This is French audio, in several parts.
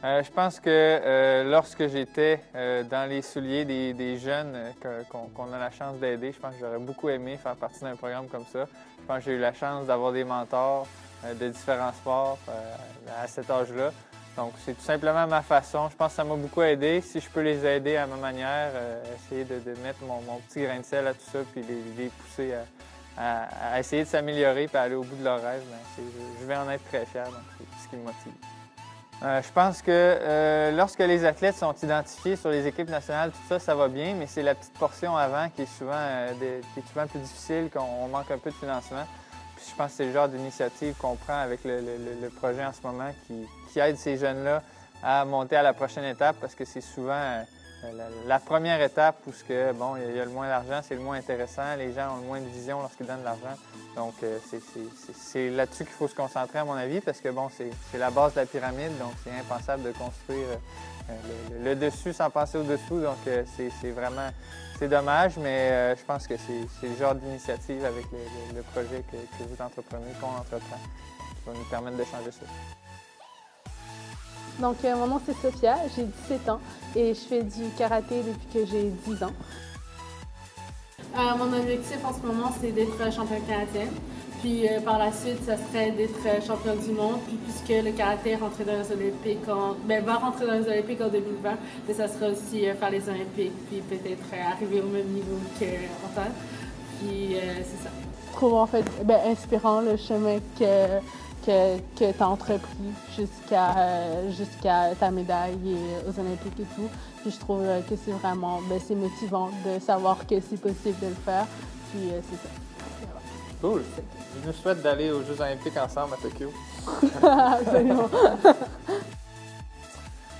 Je pense que lorsque j'étais dans les souliers des jeunes qu'on a la chance d'aider, je pense que j'aurais beaucoup aimé faire partie d'un programme comme ça. Je pense que j'ai eu la chance d'avoir des mentors de différents sports à cet âge-là. Donc, c'est tout simplement ma façon. Je pense que ça m'a beaucoup aidé. Si je peux les aider à ma manière, essayer de mettre mon petit grain de sel à tout ça, puis les pousser à essayer de s'améliorer et aller au bout de leur rêve, bien, je vais en être très fier. Donc, c'est ce qui me motive. Je pense que lorsque les athlètes sont identifiés sur les équipes nationales, tout ça, ça va bien, mais c'est la petite portion avant qui est souvent plus difficile, qu'on manque un peu de financement. Puis je pense que c'est le genre d'initiative qu'on prend avec le projet en ce moment qui aide ces jeunes-là à monter à la prochaine étape parce que c'est souvent la première étape où il y a le moins d'argent, c'est le moins intéressant, les gens ont le moins de vision lorsqu'ils donnent de l'argent. Donc, c'est là-dessus qu'il faut se concentrer, à mon avis, parce que c'est la base de la pyramide, donc c'est impensable de construire le dessus sans penser au dessous. Donc, c'est dommage, mais je pense que c'est le genre d'initiative avec le projet que vous entreprenez, qu'on entreprend, qui va nous permettre de changer ça. Donc, mon nom c'est Sophia, j'ai 17 ans et je fais du karaté depuis que j'ai 10 ans. Mon objectif en ce moment, c'est d'être championne canadienne. Puis par la suite, ça serait d'être championne du monde. Puis puisque le karaté va rentrer dans les Olympiques en 2020, mais ça sera aussi faire les Olympiques, puis peut-être arriver au même niveau qu'Antoine. Puis c'est ça. Je trouve en fait inspirant le chemin que tu as entrepris jusqu'à ta médaille et aux Olympiques et tout. Puis je trouve que c'est vraiment c'est motivant de savoir que c'est possible de le faire. Puis c'est ça. Cool. Je nous souhaite d'aller aux Jeux olympiques ensemble à Tokyo. Absolument.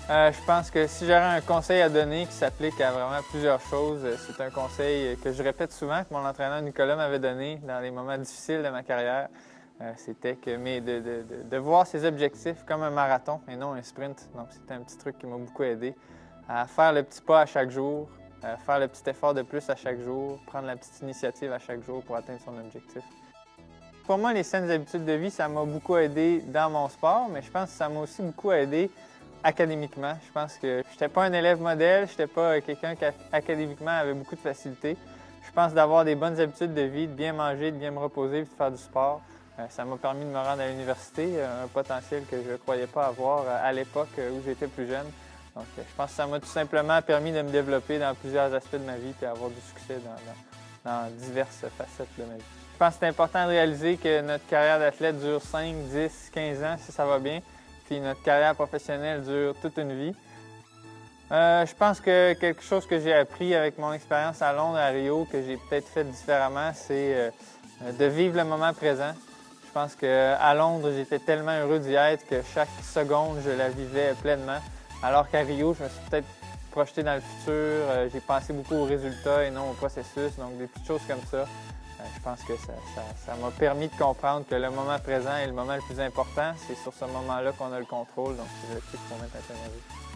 Je pense que si j'aurais un conseil à donner qui s'applique à vraiment plusieurs choses, c'est un conseil que je répète souvent, que mon entraîneur Nicolas m'avait donné dans les moments difficiles de ma carrière. C'était de voir ses objectifs comme un marathon et non un sprint. Donc, c'était un petit truc qui m'a beaucoup aidé à faire le petit pas à chaque jour, faire le petit effort de plus à chaque jour, prendre la petite initiative à chaque jour pour atteindre son objectif. Pour moi, les saines habitudes de vie, ça m'a beaucoup aidé dans mon sport, mais je pense que ça m'a aussi beaucoup aidé académiquement. Je pense que je n'étais pas un élève modèle, je n'étais pas quelqu'un qui académiquement avait beaucoup de facilité. Je pense d'avoir des bonnes habitudes de vie, de bien manger, de bien me reposer et de faire du sport. Ça m'a permis de me rendre à l'université, un potentiel que je ne croyais pas avoir à l'époque où j'étais plus jeune. Donc, je pense que ça m'a tout simplement permis de me développer dans plusieurs aspects de ma vie et avoir du succès dans diverses facettes de ma vie. Je pense que c'est important de réaliser que notre carrière d'athlète dure 5, 10, 15 ans si ça va bien, puis notre carrière professionnelle dure toute une vie. Je pense que quelque chose que j'ai appris avec mon expérience à Londres, à Rio, que j'ai peut-être fait différemment, c'est de vivre le moment présent. Je pense qu'à Londres, j'étais tellement heureux d'y être que chaque seconde, je la vivais pleinement. Alors qu'à Rio, je me suis peut-être projeté dans le futur. J'ai pensé beaucoup aux résultats et non au processus. Donc, des petites choses comme ça. Je pense que ça m'a permis de comprendre que le moment présent est le moment le plus important. C'est sur ce moment-là qu'on a le contrôle. Donc, c'est là-dessus qu'il faut mettre un peu de vie.